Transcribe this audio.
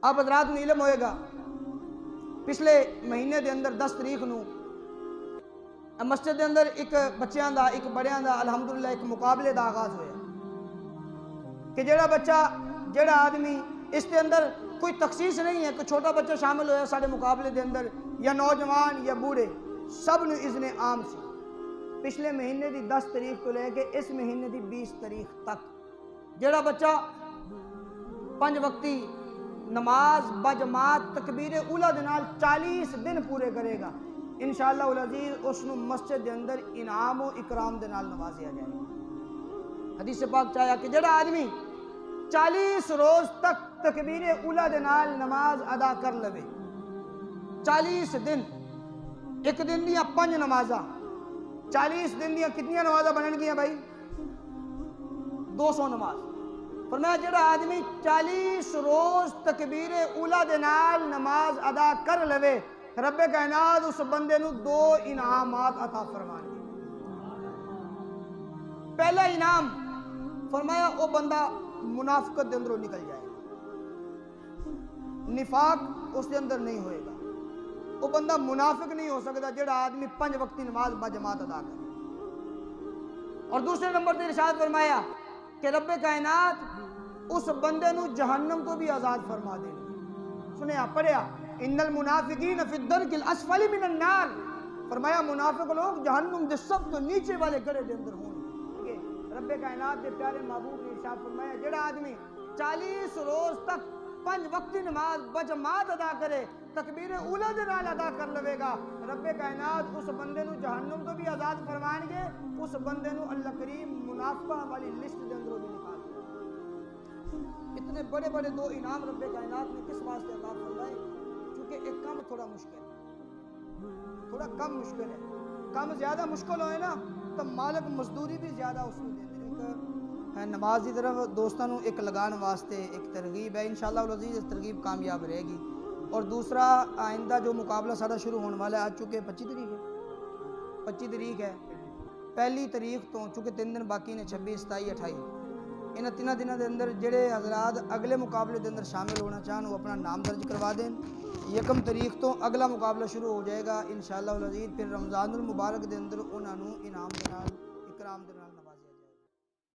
آپ حضرات نوں علم ہوئے گا پچھلے مہینے دے اندر 10 تاریخ نوں مسجد دے اندر ایک بچیاں دا ایک بڑیاں دا الحمدللہ ایک مقابلے دا آغاز ہویا کہ جڑا بچہ جڑا آدمی اس دے اندر کوئی تخصیص نہیں ہے کہ چھوٹا بچہ شامل ہویا سارے مقابلے دے اندر یا نوجوان یا بوڑھے سب نوں اذن عام سی پچھلے مہینے دی 10 تاریخ تو لے کے اس مہینے دی 20 تاریخ تک جڑا بچہ 5 وقتی نماز بجماعت تکبیر اولا دے نال 40 دن پورے کرے گا انشاءاللہ العزیز اس نوں مسجد دے اندر انعام و اکرام دے نال نوازیا جائے گا۔ حدیث پاک چاہیا کہ جڑا آدمی 40 روز تک تکبیر اولا دے نال نماز ادا کر لوے 40 دن ایک دن دیا 5 نمازاں 40 دن دیا کتنی نمازاں بنن گیا بھائی 200 نماز فرمایا جڑا آدمی 40 روز تکبیر اولا دے نال نماز ادا کر لوے رب کائنات اس بندے نو 2 انعامات عطا فرمان گے۔ پہلا انعام فرمایا وہ بندہ منافقت دے اندروں نکل جائے گا نفاق اس دے اندر نہیں ہوئے گا وہ بندہ منافق نہیں ہو سکتا جڑا آدمی 5 وقتی نماز بجماعت ادا کرے۔ اور دوسرے نمبر تے ارشاد فرمایا کہ رب کائنات اس بندے نو جہنم تو بھی آزاد فرما دے سنیا پڑھیا ان المنافقین فی الدرک الاسفل من النار فرمایا منافق لوگ جہنم دے سب تو نیچے والے گڑھے دے اندر ہوں گے۔ رب کائنات دے پیارے محبوب نے ارشاد فرمایا جڑا آدمی 40 روز تک 5 وقتی نماز بجماعت ادا کرے تکبیر اولا دے نال ادا کر لوے گا رب کائنات اس بندے نو جہنم تو بھی آزاد فرمائیں گے اس بندے نو اللہ کریم منافقہ والی لسٹ دے اندروں بھی نکال دے۔ اتنے بڑے بڑے 2 انعام رب کائنات نے کس واسطے عطا فرمائے چونکہ ایک کام تھوڑا مشکل ہے تھوڑا کم مشکل ہے کام زیادہ مشکل ہوئے نا تو مالک مزدوری بھی زیادہ اس کو دے دے نماز کی طرف دوستانوں ایک لگان واسطے ایک ترغیب ہے انشاءاللہ العزیز اس ترغیب کامیاب رہے گی۔ اور دوسرا آئندہ جو مقابلہ سارا شروع ہونے والا ہے آج چونکہ 25 تاریخ ہے 25 تاریخ ہے پہلی تاریخ تو چونکہ 3 دن باقی نے 26 27 28 ان 3 دنوں دے اندر جڑے حضرات اگلے مقابلے دے اندر شامل ہونا چاہن وہ اپنا نام درج کروا دیں 1 تاریخ تو اگلا مقابلہ شروع ہو جائے گا انشاءاللہ العزیز پھر رمضان المبارک دے اندر انہاں نوں انعام دے نال اکرام دے نال